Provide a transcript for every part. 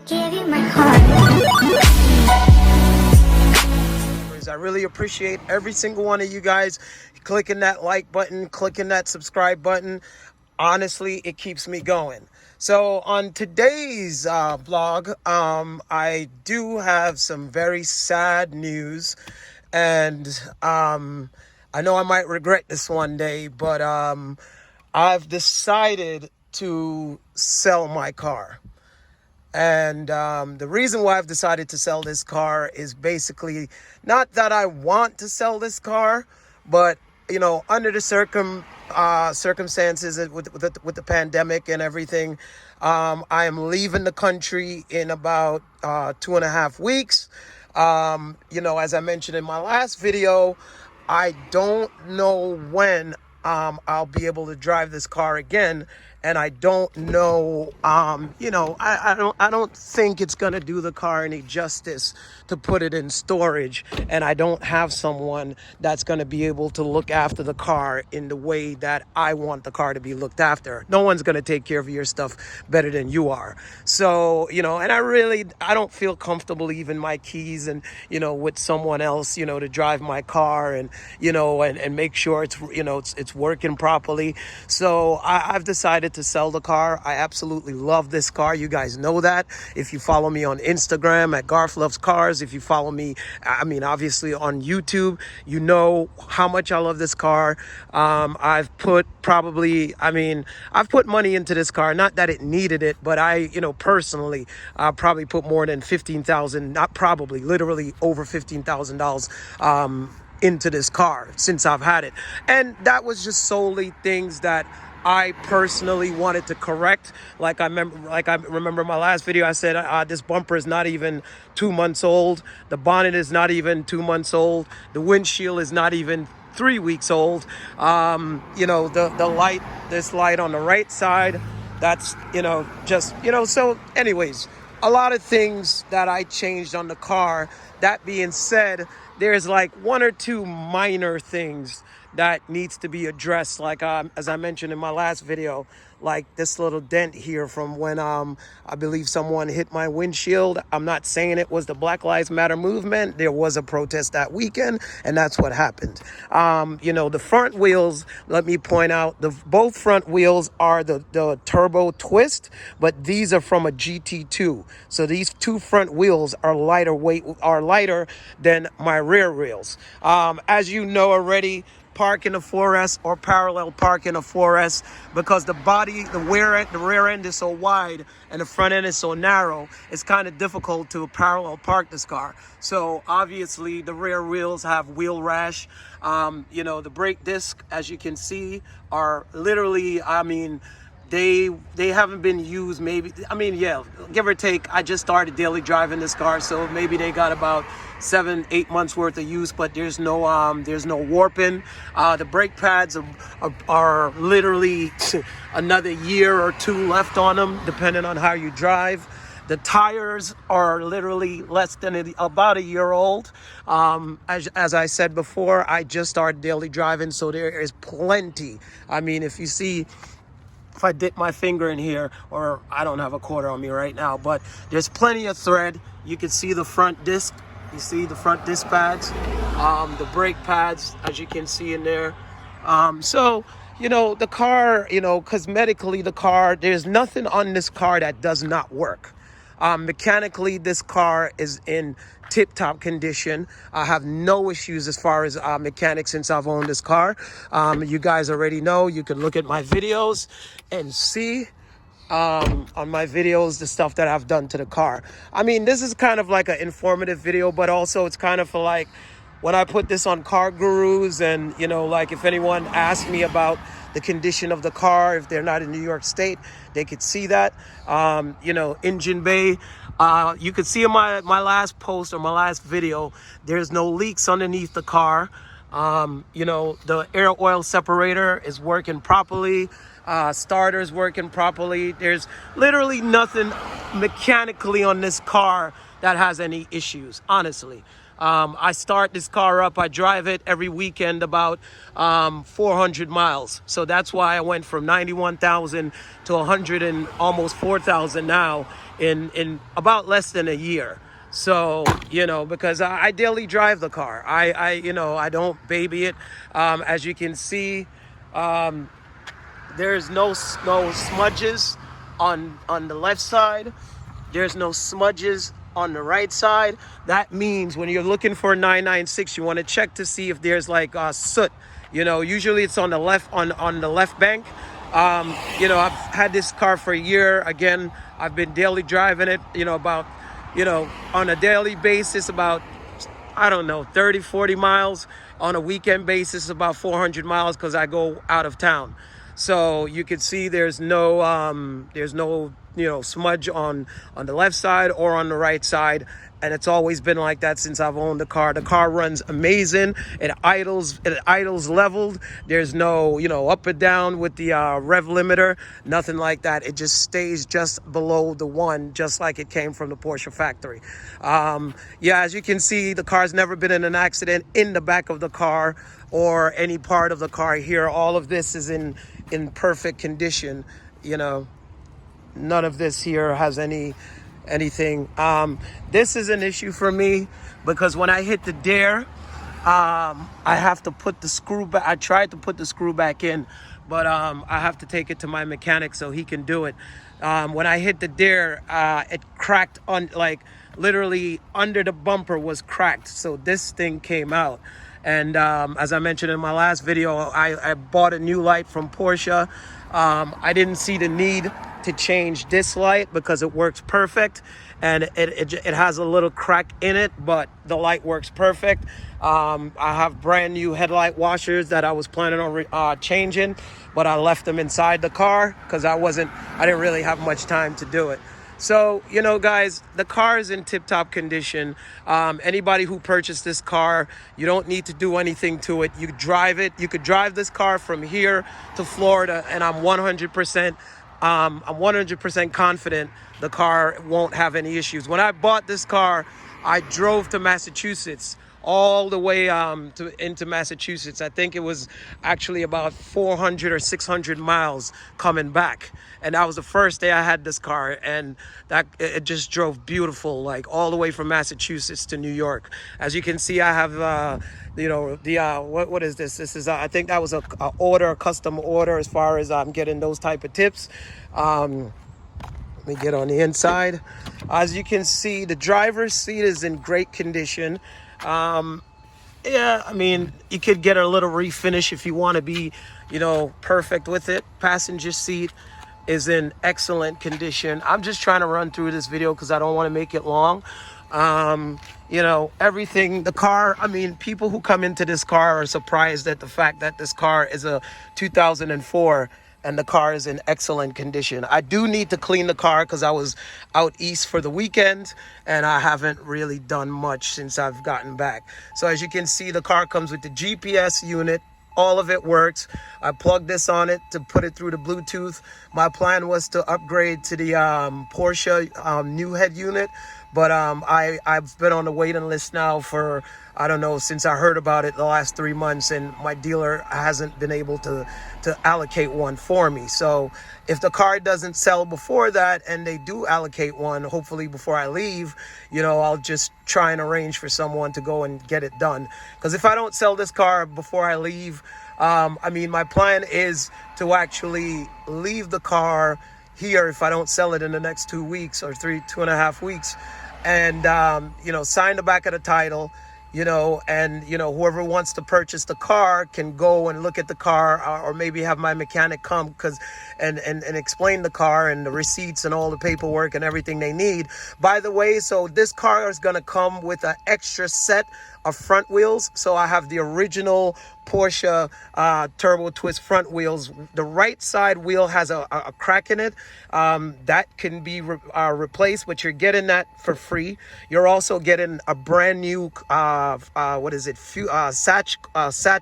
give you my heart. I really appreciate every single one of you guys clicking that like button, clicking that subscribe button. Honestly, it keeps me going. So on today's vlog, I do have some very sad news, and I know I might regret this one day, but I've decided to sell my car. And the reason why I've decided to sell this car is basically not that I want to sell this car, but you know, under the circumstances with the pandemic and everything, I am leaving the country in about 2.5 weeks. You know, as I mentioned in my last video, I don't know when I'll be able to drive this car again, and I don't know, you know, I don't think it's gonna do the car any justice to put it in storage, and I don't have someone that's gonna be able to look after the car in the way that I want the car to be looked after. No one's gonna take care of your stuff better than you are. So, you know, and I don't feel comfortable leaving my keys and, you know, with someone else, you know, to drive my car and, you know, and make sure it's, you know, it's working properly. So I've decided to sell the car. I absolutely love this car. You guys know that. If you follow me on Instagram at Garth Loves Cars, if you follow me, I mean, obviously on YouTube, you know how much I love this car. I've put money into this car. Not that it needed it, but you know, personally, I probably put more than 15,000, not probably, literally over $15,000 into this car since I've had it. And that was just solely things that I personally wanted to correct. Like I remember my last video, I said this bumper is not even 2 months old. The bonnet is not even 2 months old. The windshield is not even 3 weeks old. You know, the light, this light on the right side, that's, you know, just, you know, so anyways, a lot of things that I changed on the car. That being said, there's like one or two minor things that needs to be addressed, like as I mentioned in my last video, like this little dent here from when I believe someone hit my windshield. I'm not saying it was the Black Lives Matter movement. There was a protest that weekend, and that's what happened. You know, the front wheels, let me point out, both front wheels are the turbo twist, but these are from a GT2. So these two front wheels are lighter than my rear wheels. As you know already, park in a 4S or parallel park in a 4S, because the rear end is so wide and the front end is so narrow, it's kind of difficult to parallel park this car. So obviously the rear wheels have wheel rash. You know, the brake disc, as you can see, are literally, I mean, they haven't been used, maybe, I mean, yeah, give or take. I just started daily driving this car, so maybe they got about 7-8 months worth of use, but there's no warping. The brake pads are literally another year or two left on them, depending on how you drive. The tires are literally less than about a year old. As I said before, I just started daily driving, so there is plenty. I mean, if I dip my finger in here, or I don't have a quarter on me right now, but there's plenty of thread. You can see the front disc. You see the front disc pads, the brake pads, as you can see in there. So, you know, the car, you know, cosmetically, the car, there's nothing on this car that does not work. Mechanically, this car is in tip-top condition. I have no issues as far as mechanics since I've owned this car. You guys already know. You can look at my videos and see on my videos the stuff that I've done to the car. I mean, this is kind of like an informative video, but also it's kind of for like when I put this on Car Gurus, and, you know, like if anyone asks me about the condition of the car, if they're not in New York State, they could see that. You know, engine bay, you could see in my last post or my last video, there's no leaks underneath the car. You know, the air oil separator is working properly. Starter's working properly. There's literally nothing mechanically on this car that has any issues, honestly. I start this car up, I drive it every weekend about 400 miles. So that's why I went from 91,000 to 100 and almost 4,000 now in about less than a year. So, because I daily drive the car. I don't baby it. As you can see, there's no smudges on the left side. There's no smudges on the right side. That means when you're looking for a 996, you want to check to see if there's like soot. Usually it's on the left bank. I've had this car for a year. Again, I've been daily driving it. On a daily basis, about, I don't know, 30, 40 miles. On a weekend basis, about 400 miles because I go out of town. So you can see there's no smudge on the left side or on the right side. And it's always been like that since I've owned the car. The car runs amazing. It idles leveled. There's no, up and down with the rev limiter, nothing like that. It just stays just below the 1, just like it came from the Porsche factory. As you can see, the car's never been in an accident in the back of the car or any part of the car here. All of this is in perfect condition. None of this here has anything. This is an issue for me because when I hit the dare, I have to put the screw back. I tried to put the screw back in, but I have to take it to my mechanic so he can do it. When I hit the dare, it cracked on, like, literally under the bumper was cracked. So this thing came out. And as I mentioned in my last video, I bought a new light from Porsche. I didn't see the need to change this light because it works perfect, and it has a little crack in it, but the light works perfect. I have brand new headlight washers that I was planning on changing, but I left them inside the car because I didn't really have much time to do it. So, guys, the car is in tip-top condition. Anybody who purchased this car, you don't need to do anything to it. You drive it. You could drive this car from here to Florida, and I'm 100% confident the car won't have any issues. When I bought this car, I drove to Massachusetts, all the way into Massachusetts. I think it was actually about 400 or 600 miles coming back. And that was the first day I had this car, and that it just drove beautiful, like all the way from Massachusetts to New York. As you can see, I have what is this? This is I think that was a custom order as far as I'm getting those type of tips. Let me get on the inside. As you can see, the driver's seat is in great condition. You could get a little refinish if you want to be, perfect with it. Passenger seat is in excellent condition. I'm just trying to run through this video because I don't want to make it long. Everything, the car, people who come into this car are surprised at the fact that this car is a 2004 and the car is in excellent condition. I do need to clean the car because I was out east for the weekend and I haven't really done much since I've gotten back. So as you can see, the car comes with the GPS unit. All of it works. I plugged this on it to put it through the Bluetooth. My plan was to upgrade to the Porsche new head unit, but I've been on the waiting list now for, I don't know, since I heard about it the last 3 months, and my dealer hasn't been able to allocate one for me. So if the car doesn't sell before that and they do allocate one, hopefully before I leave, I'll just try and arrange for someone to go and get it done. Because if I don't sell this car before I leave, my plan is to actually leave the car here if I don't sell it in the next 2 weeks or 2.5 weeks, and sign the back of the title, and whoever wants to purchase the car can go and look at the car, or maybe have my mechanic come and explain the car and the receipts and all the paperwork and everything they need. By the way, so this car is going to come with an extra set of front wheels. So I have the original Porsche turbo twist front wheels. The right side wheel has a crack in it that can be replaced, but you're getting that for free. You're also getting a brand new Satch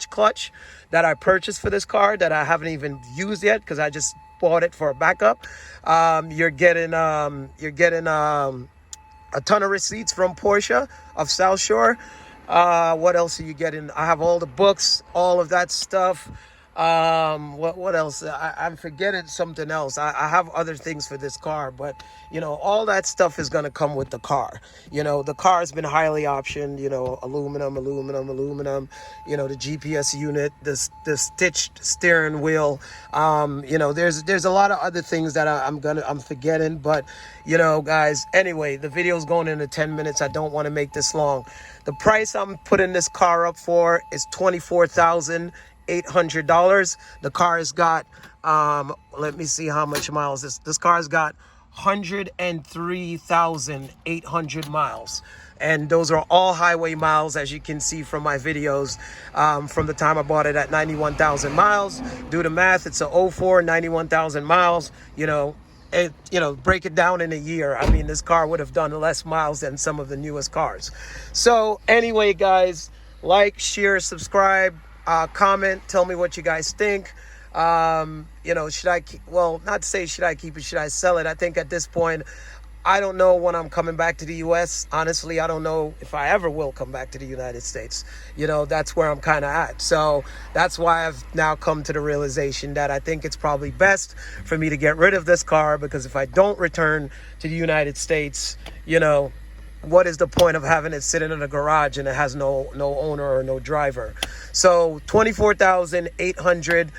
clutch that I purchased for this car that I haven't even used yet because I just bought it for a backup. You're getting a ton of receipts from Porsche of South Shore. What else are you getting? I have all the books, all of that stuff. What else? I'm forgetting something else. I have other things for this car, but all that stuff is gonna come with the car. The car has been highly optioned. Aluminum. The GPS unit, the stitched steering wheel. There's a lot of other things that I'm forgetting, but guys. Anyway, the video's going into 10 minutes. I don't want to make this long. The price I'm putting this car up for is $24,800. The car has got, let me see how much miles this car has got. 103,800 miles. And those are all highway miles, as you can see from my videos, from the time I bought it at 91,000 miles. Do the math, it's a 04, 91,000 miles, break it down in a year. I mean, this car would have done less miles than some of the newest cars. So anyway, guys, like, share, subscribe, comment, tell me what you guys think. Should I keep, well, not to say should I keep it, should I sell it? I think at this point, I don't know when I'm coming back to the U.S. Honestly, I don't know if I ever will come back to the United States. That's where I'm kind of at. So that's why I've now come to the realization that I think it's probably best for me to get rid of this car, because if I don't return to the United States, what is the point of having it sitting in a garage and it has no owner or no driver? So 24,800.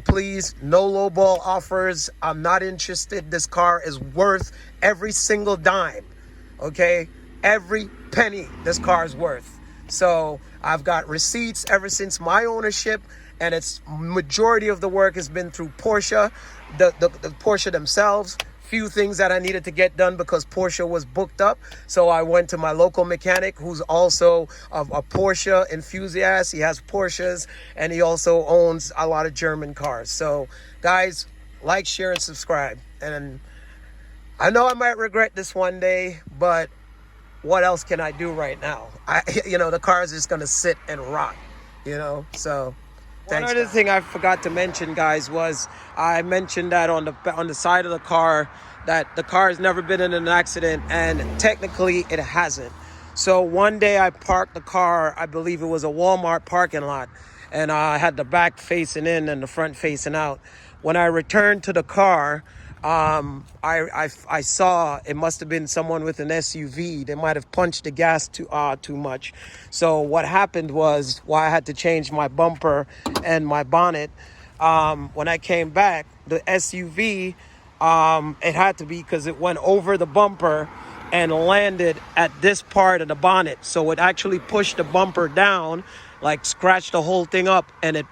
Please, no lowball offers. I'm not interested. This car is worth every single dime. Okay, every penny this car is worth. So I've got receipts ever since my ownership, and its majority of the work has been through Porsche, the Porsche themselves. Few things that I needed to get done because Porsche was booked up. So I went to my local mechanic, who's also a Porsche enthusiast. He has Porsches, and he also owns a lot of German cars. So guys, like, share, and subscribe. And I know I might regret this one day, but what else can I do right now? The car is just gonna sit and rot, so. One other thing I forgot to mention, guys, was I mentioned that on the side of the car, that the car has never been in an accident, and technically it hasn't. So one day I parked the car, I believe it was a Walmart parking lot, and I had the back facing in and the front facing out. When I returned to the car, I saw it must have been someone with an SUV. They might have punched the gas too much. So what happened was, I had to change my bumper and my bonnet. When I came back, the SUV, it had to be because it went over the bumper and landed at this part of the bonnet. So it actually pushed the bumper down, like scratched the whole thing up, and it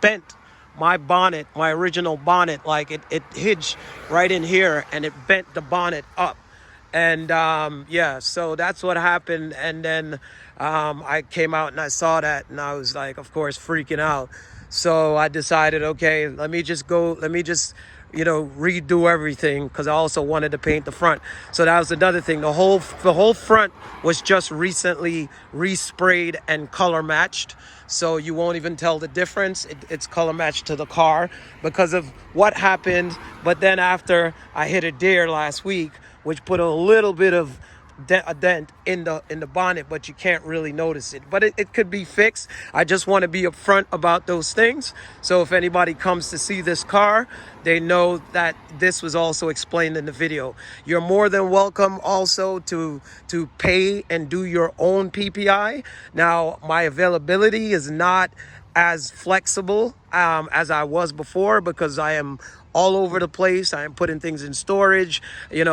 bent my bonnet, my original bonnet, like it hinged right in here, and it bent the bonnet up. And so that's what happened. And then I came out and I saw that, and I was like, of course, freaking out. So I decided, okay, let me just redo everything, because I also wanted to paint the front. So that was another thing. The whole front was just recently resprayed and color matched. So you won't even tell the difference. It's color matched to the car because of what happened. But then after I hit a deer last week, which put a little bit of a dent in the bonnet, but you can't really notice it. But it could be fixed. I just want to be upfront about those things. So if anybody comes to see this car, they know that this was also explained in the video. You're more than welcome also to pay and do your own PPI. Now, my availability is not as flexible as I was before, because I am all over the place. I am putting things in storage,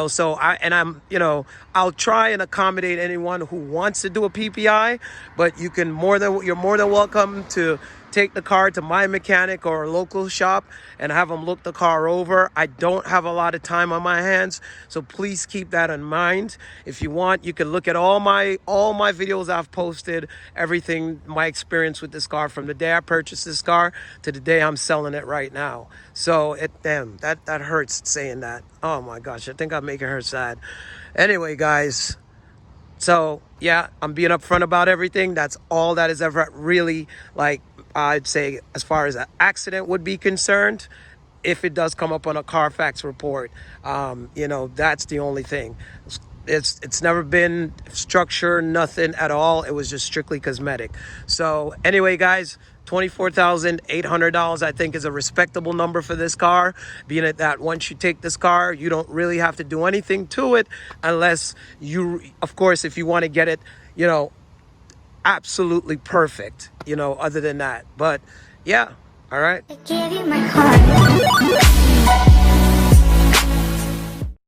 so I'll try and accommodate anyone who wants to do a PPI, but you're more than welcome to take the car to my mechanic or a local shop and have them look the car over. I don't have a lot of time on my hands, so please keep that in mind. If you want, you can look at all my videos I've posted, everything, my experience with this car from the day I purchased this car to the day I'm selling it right now. So that hurts saying that. Oh my gosh, I think I'm making her sad. Anyway, guys, so yeah, I'm being upfront about everything. That's all that is ever really, like, I'd say, as far as an accident would be concerned. If it does come up on a Carfax report, that's the only thing. It's never been structure, nothing at all. It was just strictly cosmetic. So anyway, guys, $24,800 I think is a respectable number for this car, being it that once you take this car, you don't really have to do anything to it unless you, of course, if you want to get it, you know, absolutely perfect, you know, other than that. But yeah, all right. I gave you my heart.